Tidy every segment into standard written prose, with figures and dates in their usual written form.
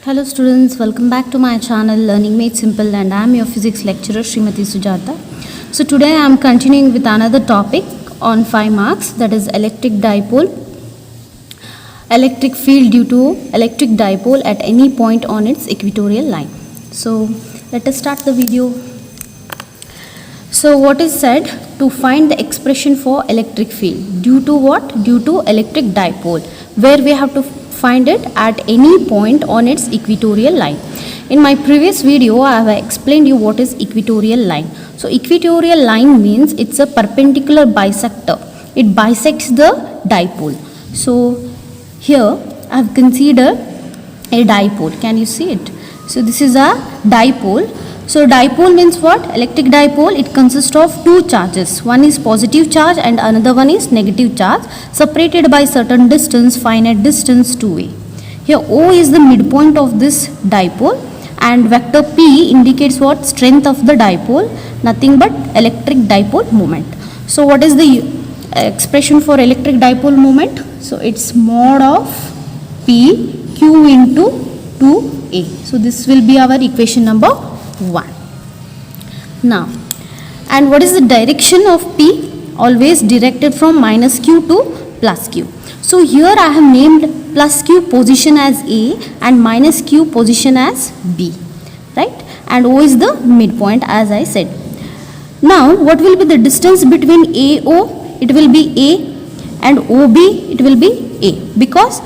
Hello students, welcome back to my channel Learning Made Simple, and I am your physics lecturer Srimati Sujata. So today I am continuing with another topic on 5 marks, that is electric dipole, electric field due to electric dipole at any point on its equatorial line. So let us start the video. So what is said? To find the expression for electric field due to what? Due to electric dipole, where we have to find it at any point on its equatorial line. In my previous video I have explained you what is equatorial line. So equatorial line means it's a perpendicular bisector. It bisects the dipole. So here I have considered a dipole. Can you see it? So this is a dipole. So dipole means what? Electric dipole, it consists of two charges. One is positive charge and another one is negative charge, separated by certain distance, finite distance 2a. Here O is the midpoint of this dipole, and vector P indicates what? Strength of the dipole, nothing but electric dipole moment. So what is the expression for electric dipole moment? So it's mod of P Q into 2a. So this will be our equation number 1. Now, and what is the direction of P? Always directed from minus Q to plus Q. So here I have named plus Q position as A and minus Q position as B, right? And O is the midpoint, as I said. Now what will be the distance between AO? It will be A, and OB it will be A, because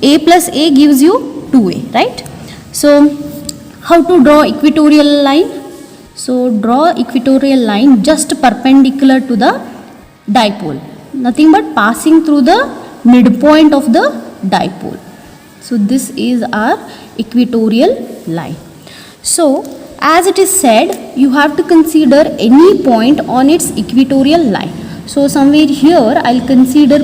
A plus A gives you 2A, right? So how to draw equatorial line? So draw equatorial line just perpendicular to the dipole, nothing but passing through the midpoint of the dipole. So this is our equatorial line. So as it is said, you have to consider any point on its equatorial line. So somewhere here I'll consider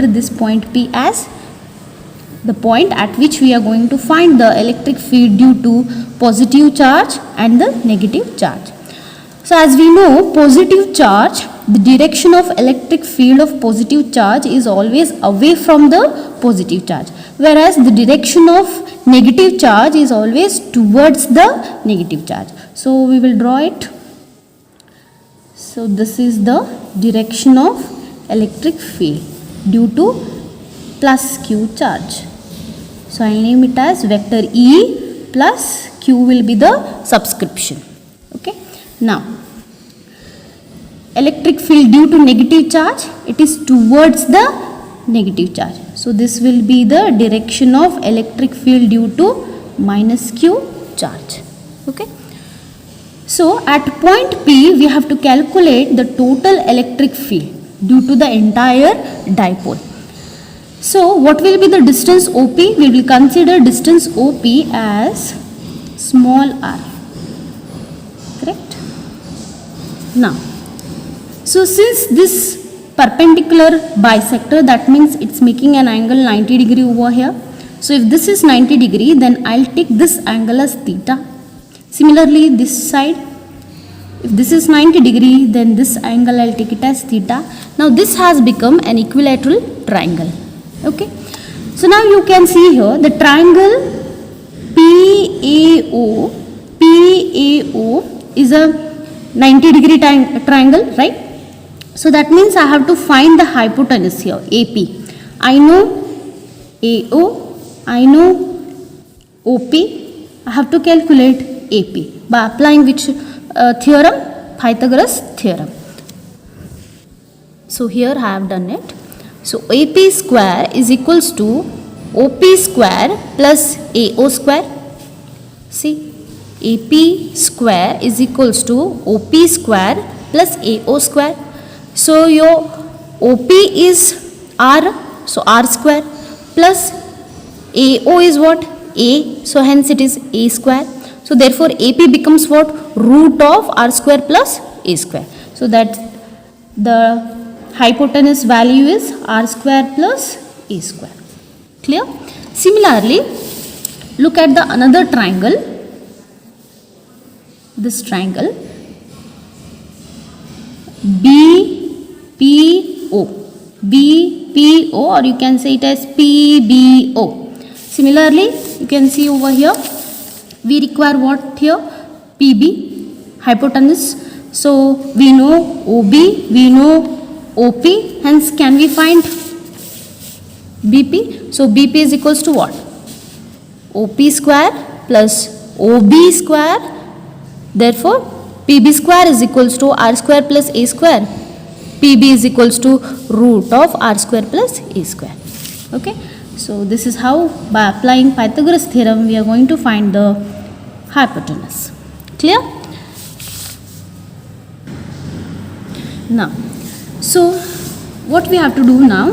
this point P as the point at which we are going to find the electric field due to positive charge and the negative charge. So as we know, positive charge, the direction of electric field of positive charge is always away from the positive charge, whereas the direction of negative charge is always towards the negative charge. So we will draw it. So this is the direction of electric field due to plus Q charge. So I will name it as vector E plus Q will be the subscription. Okay. Now, electric field due to negative charge, it is towards the negative charge. So this will be the direction of electric field due to minus Q charge. Okay. So at point P, we have to calculate the total electric field due to the entire dipole. So what will be the distance OP? We will consider distance OP as small r. Correct? Now, so since this perpendicular bisector, that means it's making an angle 90 degree over here. So if this is 90 degree, then I'll take this angle as theta. Similarly, this side, if this is 90 degree, then this angle I'll take it as theta. Now this has become an equilateral triangle. Okay, so now you can see here the triangle PAO is a 90 degree triangle, right? So that means I have to find the hypotenuse here, AP. I know AO, I know OP, I have to calculate AP by applying which theorem? Pythagoras theorem. So here I have done it. So AP square is equals to OP square plus AO square. See, AP square is equals to OP square plus AO square. So your OP is R, so R square, plus AO is what? A, so hence it is A square. So therefore AP becomes what? Root of R square plus A square. So that the hypotenuse value is R square plus A square. Clear? Similarly, look at the another triangle. This triangle BPO, or you can say it as PBO. Similarly, you can see over here, we require what here? PB, hypotenuse. So we know OB, we know OP, hence can we find BP? So BP is equals to what? OP square plus OB square. Therefore PB square is equals to R square plus A square. PB is equals to root of R square plus A square. Okay. So this is how, by applying Pythagoras theorem, we are going to find the hypotenuse. Clear? Now, so what we have to do now?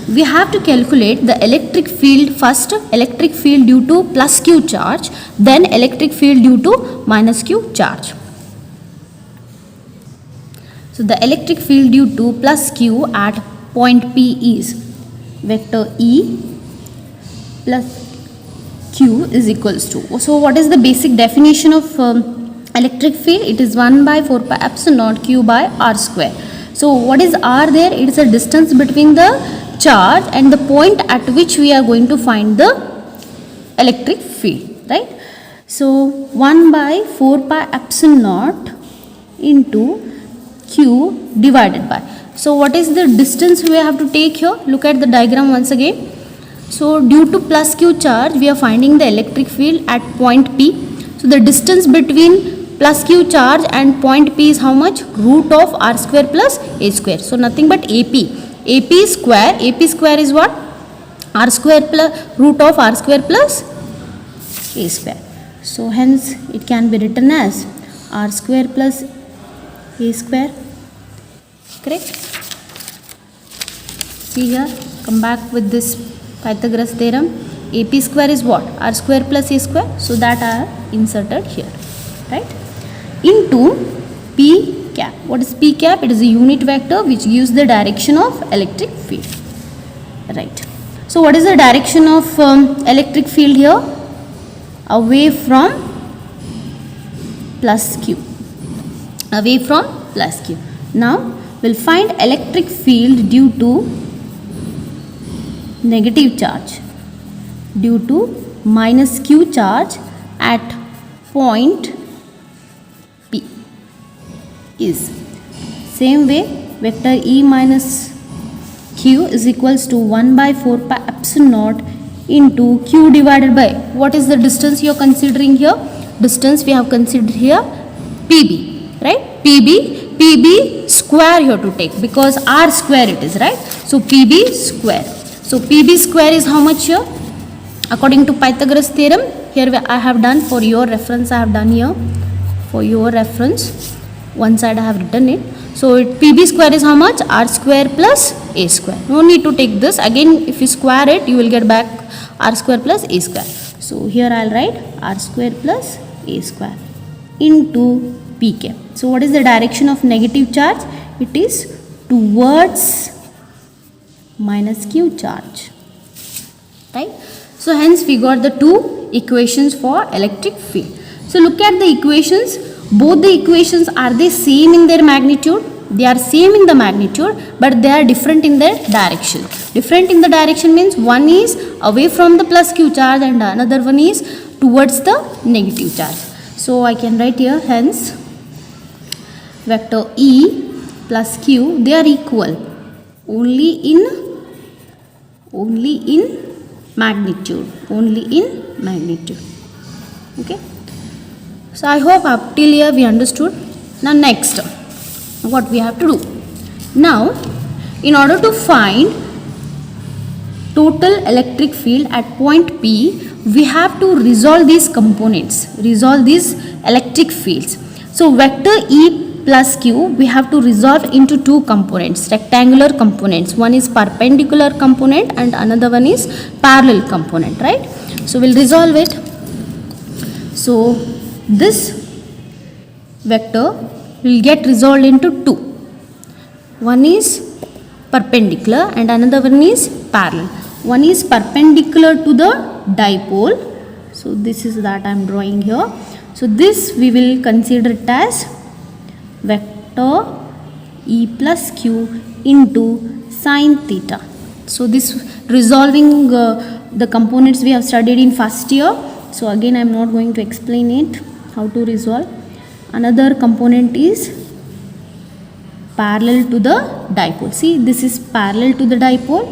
We have to calculate the electric field first, electric field due to plus Q charge, then electric field due to minus Q charge. So the electric field due to plus Q at point P is vector E plus Q is equals to. So what is the basic definition of electric field? It is 1 by 4 pi epsilon naught Q by R square. So what is R there? It is a distance between the charge and the point at which we are going to find the electric field, right? So 1 by 4 pi epsilon naught into Q divided by. So what is the distance we have to take here? Look at the diagram once again. So due to plus Q charge, we are finding the electric field at point P. So the distance between plus Q charge and point P is how much? Root of R square plus A square. So nothing but AP. AP square. AP square is what? R square plus root of R square plus A square. So hence it can be written as R square plus A square. Correct? See here, come back with this Pythagoras theorem. AP square is what? R square plus A square. So that I have inserted here, right? Into P cap. What is P cap? It is a unit vector which gives the direction of electric field, right? So what is the direction of electric field here? Away from plus Q. Away from plus Q. Now we'll find electric field due to negative charge, due to minus Q charge at point P is same way vector E minus Q is equals to 1 by 4 pi epsilon naught into Q divided by, what is the distance you are considering here? Distance we have considered here PB, right? PB square here to take, because R square it is, right? So PB square. So PB square is how much here? According to Pythagoras theorem, here I have done for your reference, I have done here for your reference. One side I have written it. So PB square is how much? R square plus A square. No need to take this. Again, if you square it, you will get back R square plus A square. So here I will write R square plus A square into P cap. So what is the direction of negative charge? It is towards minus Q charge, right? So hence we got the two equations for electric field. So look at the equations. Both the equations, are they same in their magnitude? They are same in the magnitude, but they are different in their direction. Different in the direction means one is away from the plus Q charge and another one is towards the negative charge. So I can write here, hence vector E plus Q, they are equal only in magnitude, okay? So I hope up till here we understood. Now next, what we have to do? Now, in order to find total electric field at point P, we have to resolve these components, resolve these electric fields. So vector E plus Q, we have to resolve into two components, rectangular components. One is perpendicular component and another one is parallel component, right? So we'll resolve it. So this vector will get resolved into two. One is perpendicular and another one is parallel. One is perpendicular to the dipole. So this is that I am drawing here. So this we will consider it as vector E plus Q into sine theta. So this resolving the components we have studied in first year. So again I am not going to explain it, how to resolve. Another component is parallel to the dipole. See, this is parallel to the dipole,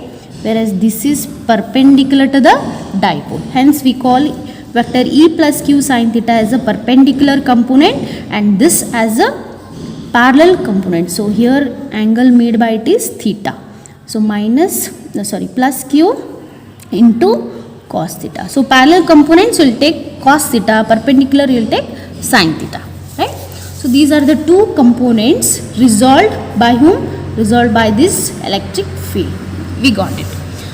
whereas this is perpendicular to the dipole. Hence we call vector E plus Q sin theta as a perpendicular component and this as a parallel component. So here angle made by it is theta. So plus Q into cos theta. So parallel components will take cos theta, perpendicular will take sin theta, right? So these are the two components resolved by whom? Resolved by this electric field. We got it.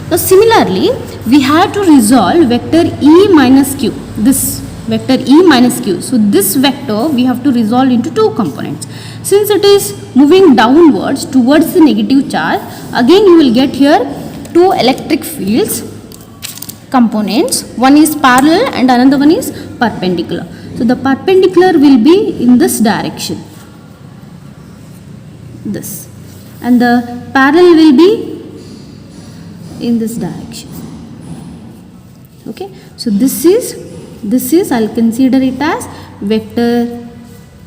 Now similarly, we have to resolve vector E minus Q. This vector E minus Q. So this vector we have to resolve into two components. Since it is moving downwards towards the negative charge, again you will get here two electric fields components. One is parallel and another one is perpendicular. So the perpendicular will be in this direction, this, and the parallel will be in this direction. Okay, so this is I'll consider it as vector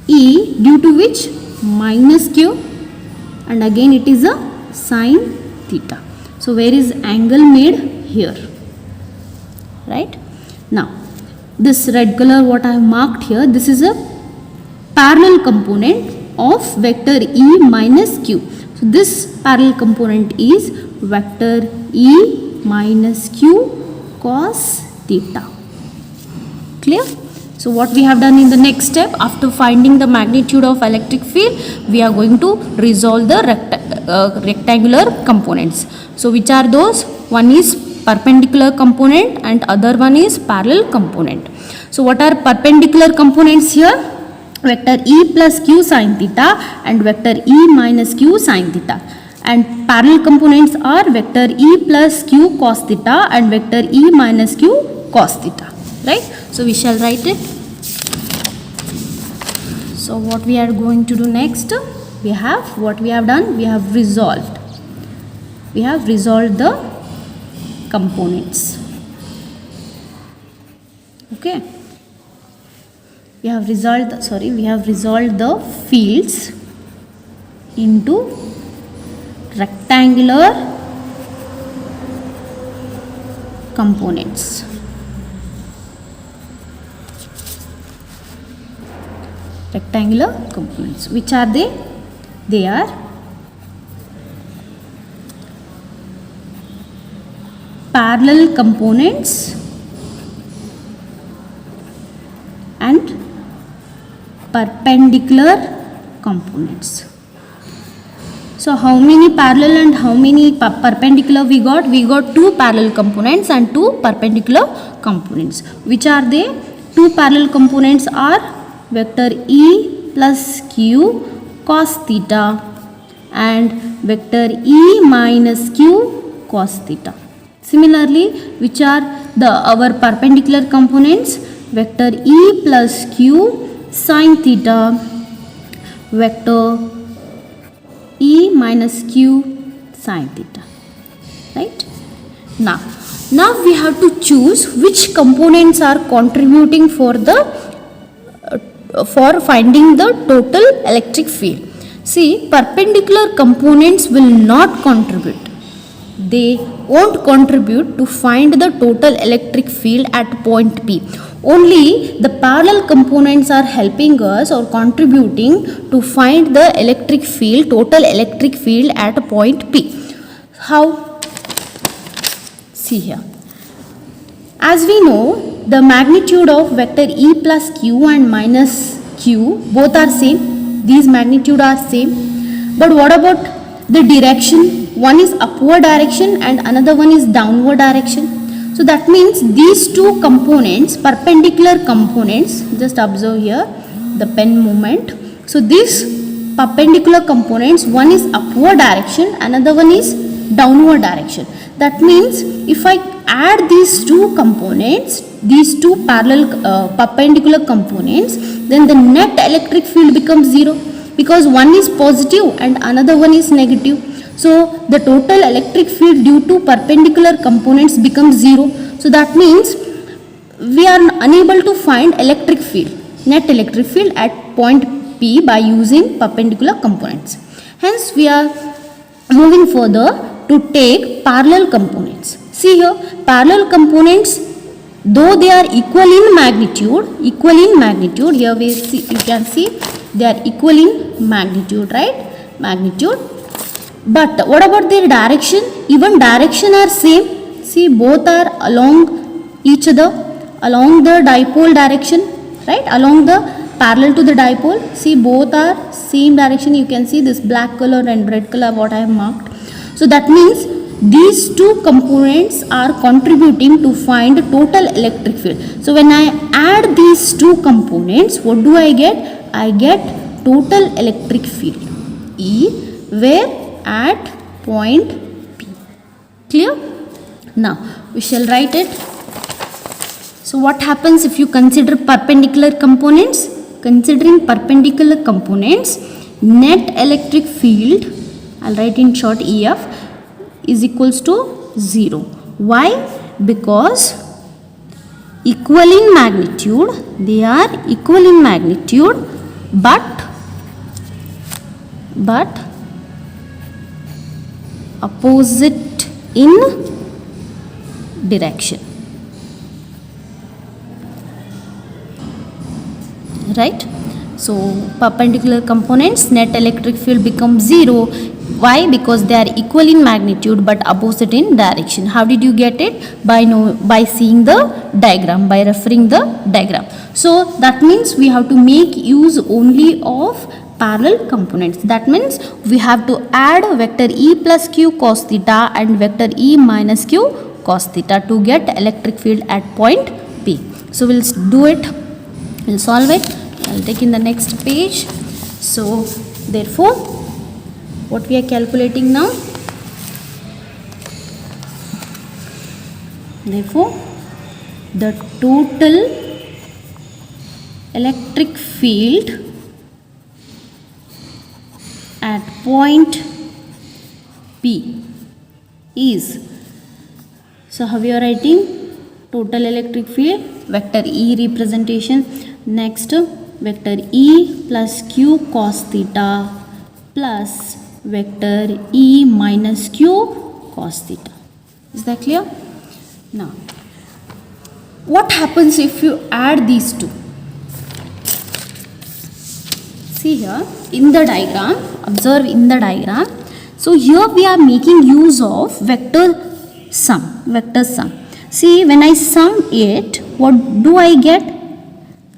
E, due to which minus Q, and again it is a sin theta. So where is angle made? Here, right? Now this red color what I have marked here, this is a parallel component of vector E minus Q. So this parallel component is vector E minus Q cos theta. Clear? So what we have done in the next step, after finding the magnitude of electric field, we are going to resolve the rectangular components. So which are those? One is perpendicular component and other one is parallel component. So what are perpendicular components here? Vector E plus Q sin theta and vector E minus Q sin theta. And parallel components are vector E plus Q cos theta and vector E minus Q cos theta. Right? So we shall write it. So what we are going to do next? We have what we have done? We have resolved. We have resolved the components. Okay. We have resolved the fields into rectangular components. Rectangular components. Which are they? They are parallel components and perpendicular components. So how many parallel and how many perpendicular we got? We got two parallel components and two perpendicular components. Which are they? Two parallel components are vector E plus Q cos theta and vector E minus Q cos theta. Similarly, which are our perpendicular components? Vector E plus Q sin theta, vector E minus Q sin theta. Right? Now we have to choose which components are contributing for finding the total electric field. See, perpendicular components will not contribute. They won't contribute to find the total electric field at point P. Only the parallel components are helping us or contributing to find the electric field, total electric field at point P. How? See here. As we know, the magnitude of vector E plus Q and minus Q both are same. These magnitude are same. But what about the direction? One is upward direction and another one is downward direction. So that means these two components, perpendicular components, just observe here the pen movement. So these perpendicular components, one is upward direction, another one is downward direction. That means if I add these two components, these two parallel perpendicular components, then the net electric field becomes zero because one is positive and another one is negative. So the total electric field due to perpendicular components becomes 0. So that means we are unable to find electric field, net electric field at point P by using perpendicular components. Hence we are moving further to take parallel components. See here, parallel components, though they are equal in magnitude, here we see, you can see they are equal in magnitude, right? Magnitude. But what about their direction? Even direction are same. See, both are along each other, along the dipole direction, right? Along the parallel to the dipole. See, both are same direction. You can see this black color and red color what I have marked. So that means these two components are contributing to find total electric field. So when I add these two components, what do I get? I get total electric field E, where at point P. Clear? Now we shall write it. So what happens if you consider perpendicular components? Considering perpendicular components, net electric field, I'll write in short EF, is equals to 0. Why? Because equal in magnitude, they are equal in magnitude, but opposite in direction, right? So perpendicular components, net electric field becomes 0. Why? Because they are equal in magnitude but opposite in direction. How did you get it? By seeing the diagram, by referring the diagram. So that means we have to make use only of parallel components. That means we have to add vector E plus Q cos theta and vector E minus Q cos theta to get electric field at point P. So we'll do it, we'll solve it. I'll take in the next page. So therefore, what we are calculating now? Therefore, the total electric field at point P is, so how we are writing? Total electric field, vector E representation. Next, vector E plus Q cos theta plus vector E minus Q cos theta. Is that clear? Now, what happens if you add these two? See here in the diagram, observe in the diagram. So here we are making use of vector sum, See, when I sum it, what do I get?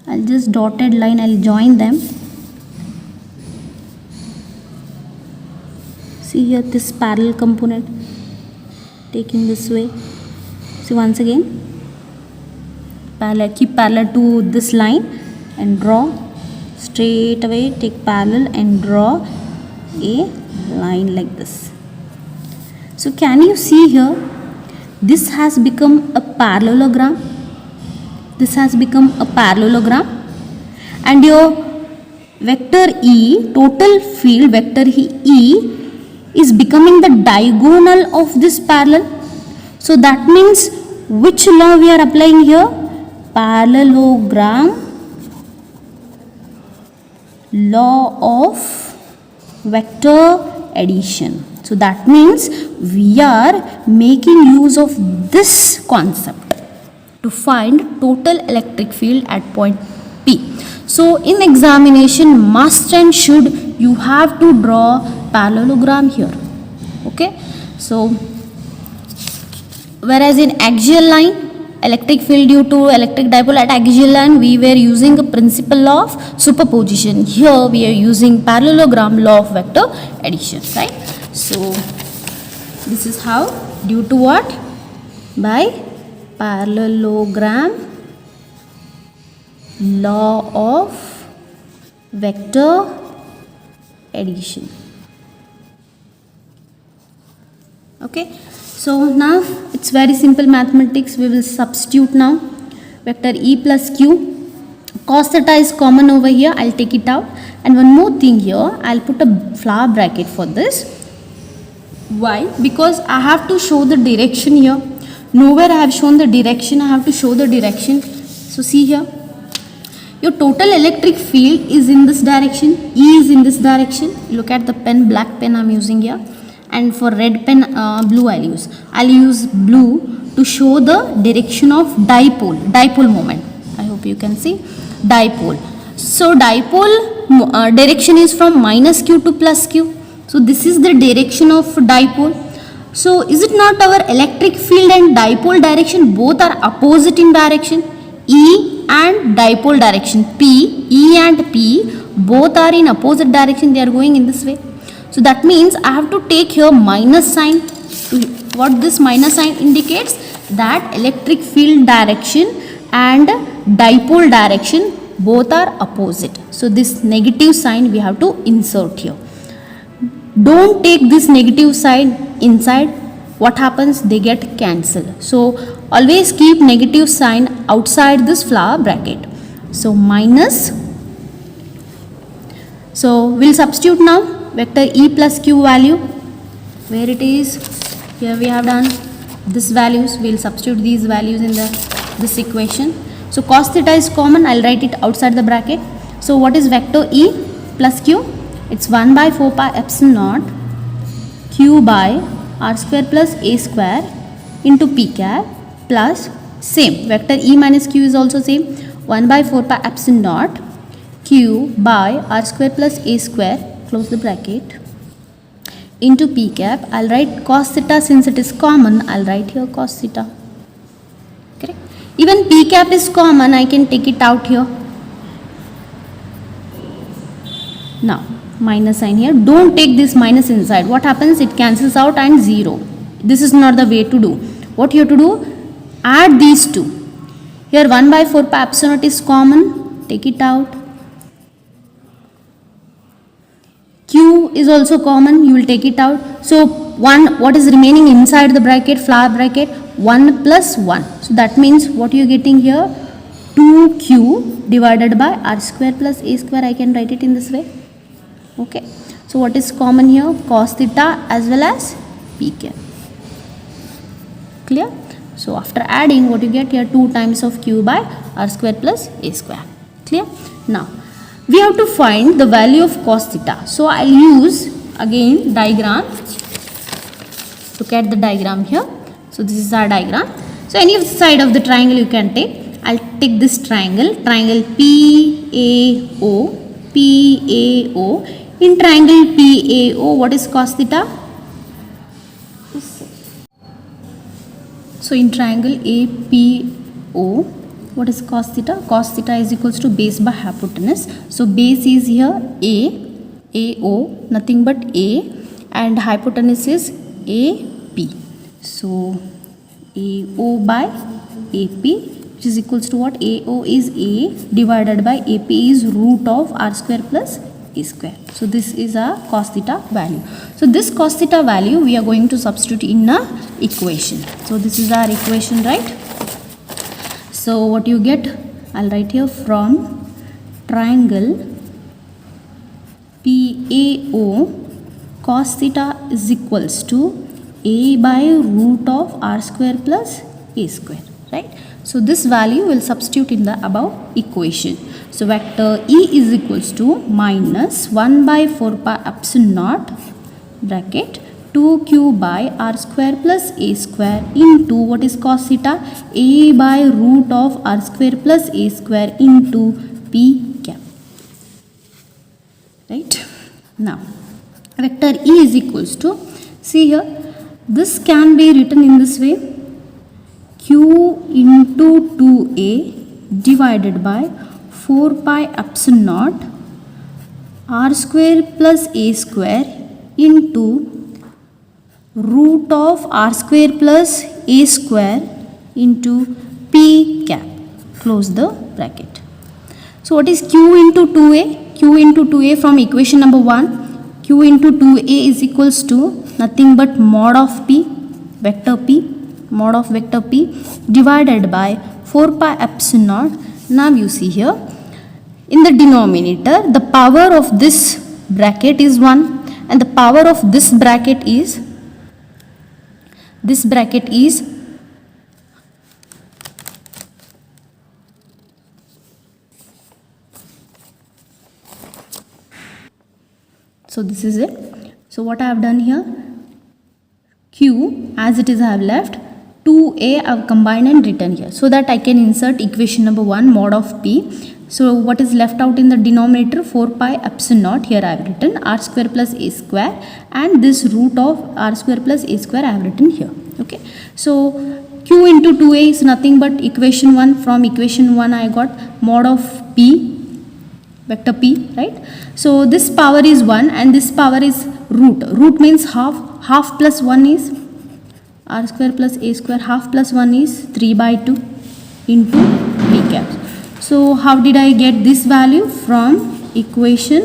I'll just dotted line, I'll join them. See here this parallel component, taking this way. See once again, parallel, keep parallel to this line and draw straight away, take parallel and draw a line like this. So can you see here, this has become a parallelogram. And your vector E, total field vector E is becoming the diagonal of this parallel. So that means which law we are applying here? Parallelogram law of vector addition. So that means we are making use of this concept to find total electric field at point P. So in examination, must and should, you have to draw parallelogram here. Okay. So whereas in axial line, electric field due to electric dipole at axial line, we were using a principle of superposition. Here we are using parallelogram law of vector addition, right? So this is how, due to what? By parallelogram law of vector addition. Okay, so now it's very simple mathematics. We will substitute now. Vector E plus Q, cos theta is common over here, I'll take it out. And one more thing here, I'll put a flower bracket for this. Why? Because I have to show the direction here. Nowhere I have shown the direction. I have to show the direction. So see here. Your total electric field is in this direction. E is in this direction. Look at the pen, black pen I am using here. And for red pen, blue I'll use. I'll use blue to show the direction of dipole moment. I hope you can see dipole. So dipole direction is from minus q to plus q. So this is the direction of dipole. So is it not our electric field and dipole direction both are opposite in direction? E and dipole direction P, E and P both are in opposite direction, they are going in this way. So that means I have to take here minus sign. What this minus sign indicates? That electric field direction and dipole direction both are opposite. So this negative sign we have to insert here. Don't take this negative sign inside. What happens? They get cancelled. So always keep negative sign outside this flower bracket. So minus. So we'll substitute now vector E plus Q value. Where it is? Here we have done this values. We'll substitute these values in this equation. So cos theta is common. I'll write it outside the bracket. So what is vector E plus Q? It's 1 by 4 pi epsilon naught Q by R square plus A square into P cap plus same. Vector E minus Q is also same. 1 by 4 pi epsilon naught Q by R square plus A square, close the bracket, into P cap. I'll write cos theta since it is common. I'll write here cos theta. Correct. Even P cap is common. I can take it out here. Now minus sign here. Don't take this minus inside. What happens? It cancels out and 0. This is not the way to do. What you have to do? Add these two. Here 1 by 4 pi epsilon naught is common. Take it out. Q is also common. You will take it out. So 1, what is remaining inside the bracket, flower bracket? 1 plus 1. So that means what you are getting here? 2Q divided by R square plus A square. I can write it in this way. Okay, so what is common here? Cos theta as well as P cap. Clear? So after adding, what you get here? 2 times of Q by R square plus A square. Clear? Now we have to find the value of cos theta. So I'll use again diagram. Look at the diagram here. So this is our diagram. So any side of the triangle you can take. I'll take this triangle PAO. PAO. In triangle PAO, what is cos theta? So in triangle APO, what is cos theta? Cos theta is equals to base by hypotenuse. So base is here AO, nothing but A, and hypotenuse is AP. So AO by AP, which is equals to what? AO is A divided by AP is root of R square plus A square. So this is our cos theta value. So this cos theta value we are going to substitute in a equation. So this is our equation, right? So what you get, I'll write here from triangle PAO, cos theta is equals to A by root of R square plus A square, right? So this value will substitute in the above equation. So vector E is equals to minus 1 by 4 pi epsilon naught bracket 2Q by R square plus A square into what is cos theta? A by root of R square plus A square into P cap. Right? Now vector E is equals to, see here, this can be written in this way, Q into 2A divided by 4 pi epsilon naught R square plus A square into root of R square plus A square into P cap. Close the bracket. So what is Q into 2A? Q into 2A from equation number 1. Q into 2A is equals to nothing but mod of P, vector P, mod of vector P divided by 4 pi epsilon naught. Now you see here, in the denominator, the power of this bracket is 1 and the power of this bracket is This bracket is so this is it. So what I have done here, Q as it is I have left, 2a I have combined and written here so that I can insert equation number 1 mod of p. So what is left out in the denominator, 4 pi epsilon naught, here I have written r square plus a square, and this root of r square plus a square I have written here. Okay, so q into 2a is nothing but equation 1. From equation 1 I got mod of p, vector p, right? So this power is 1 and this power is root. Root means half. Half plus 1 is r square plus a square. Half plus 1 is 3 by 2 into p cap. So how did I get this value? From equation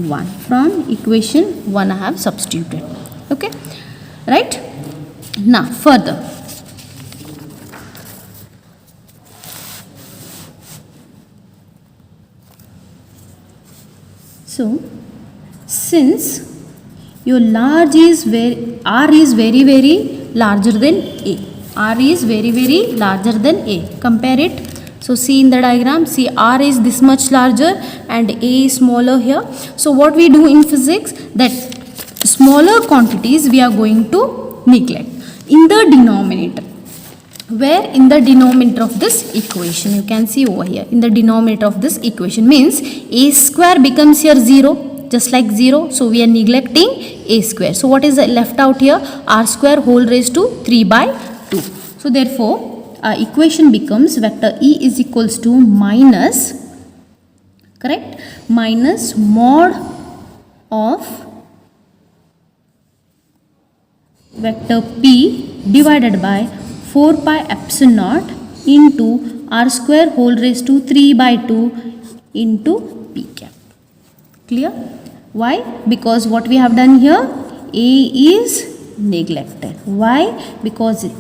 1. From equation 1 I have substituted. Okay, right? Now further. So since your large is r is very larger than a. R is very larger than a. Compare it. So see in the diagram, see r is this much larger and a is smaller here. So what we do in physics, that smaller quantities we are going to neglect in the denominator. Where? In the denominator of this equation. You can see over here in the denominator of this equation, means a square becomes here 0, just like 0. So we are neglecting a square. So what is left out here? R square whole raised to 3 by 2. So therefore equation becomes vector E is equals to minus, correct, minus mod of vector P divided by 4 pi epsilon naught into r square whole raised to 3 by 2 into p cap. Clear? Why? Because what we have done here, a is neglected. Why? Because a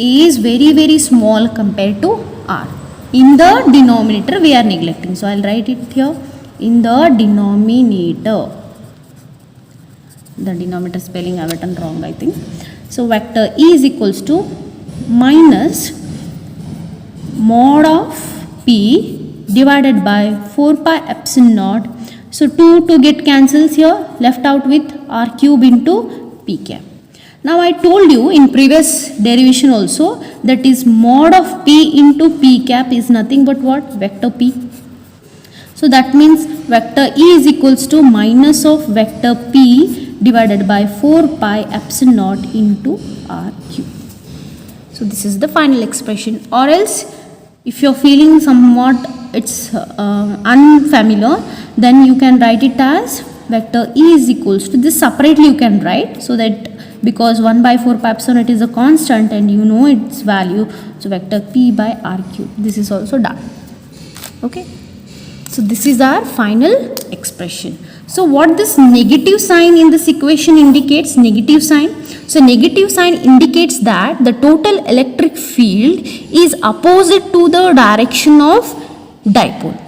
is very small compared to r. In the denominator we are neglecting. So I will write it here in the denominator. The denominator spelling I have written wrong, I think. So vector E is equals to minus mod of p divided by 4 pi epsilon naught. So 2 get cancels here, left out with r cube into p cap. Now I told you in previous derivation also, that is mod of p into p cap is nothing but what? Vector p. So that means vector E is equals to minus of vector p divided by 4 pi epsilon naught into r cube. So this is the final expression. Or else if you are feeling somewhat it's unfamiliar, then you can write it as vector E is equals to, this separately you can write, so that because 1 by 4 pi epsilon it is a constant and you know its value, so vector p by r cube. This is also done. Okay, so this is our final expression. So what this negative sign in this equation indicates? Negative sign. So negative sign indicates that the total electric field is opposite to the direction of dipole.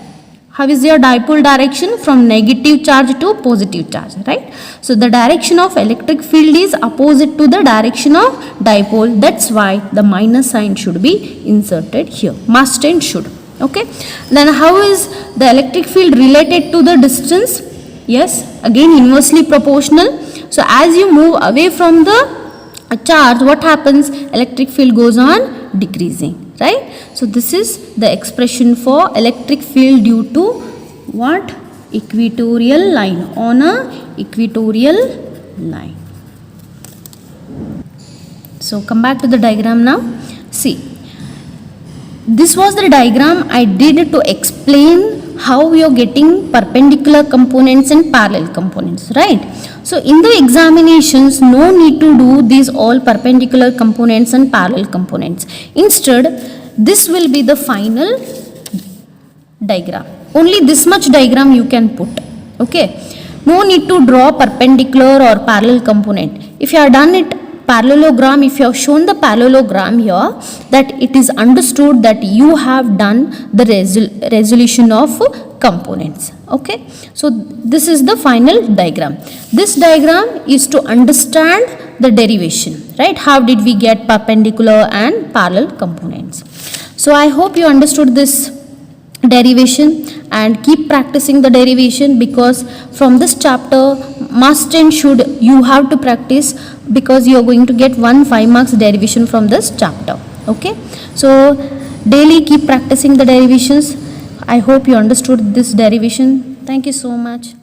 How is your dipole direction? From negative charge to positive charge, right? So the direction of electric field is opposite to the direction of dipole. That's why the minus sign should be inserted here. Must and should. Okay. Then how is the electric field related to the distance? Yes, again inversely proportional. So as you move away from the charge, what happens? Electric field goes on decreasing, right? So this is the expression for electric field due to what? Equatorial line, on a equatorial line. So come back to the diagram now. See, this was the diagram I did to explain how we are getting perpendicular components and parallel components, right? So in the examinations, no need to do these all perpendicular components and parallel components. Instead, this will be the final diagram. Only this much diagram you can put. Okay. No need to draw perpendicular or parallel component. If you have done it parallelogram, if you have shown the parallelogram here, that it is understood that you have done the resolution of components. Okay. So this is the final diagram. This diagram is to understand the derivation, right? How did we get perpendicular and parallel components? So I hope you understood this derivation, and keep practicing the derivation, because from this chapter must and should you have to practice, because you are going to get 5 marks derivation from this chapter. Okay, so daily keep practicing the derivations. I hope you understood this derivation. Thank you so much.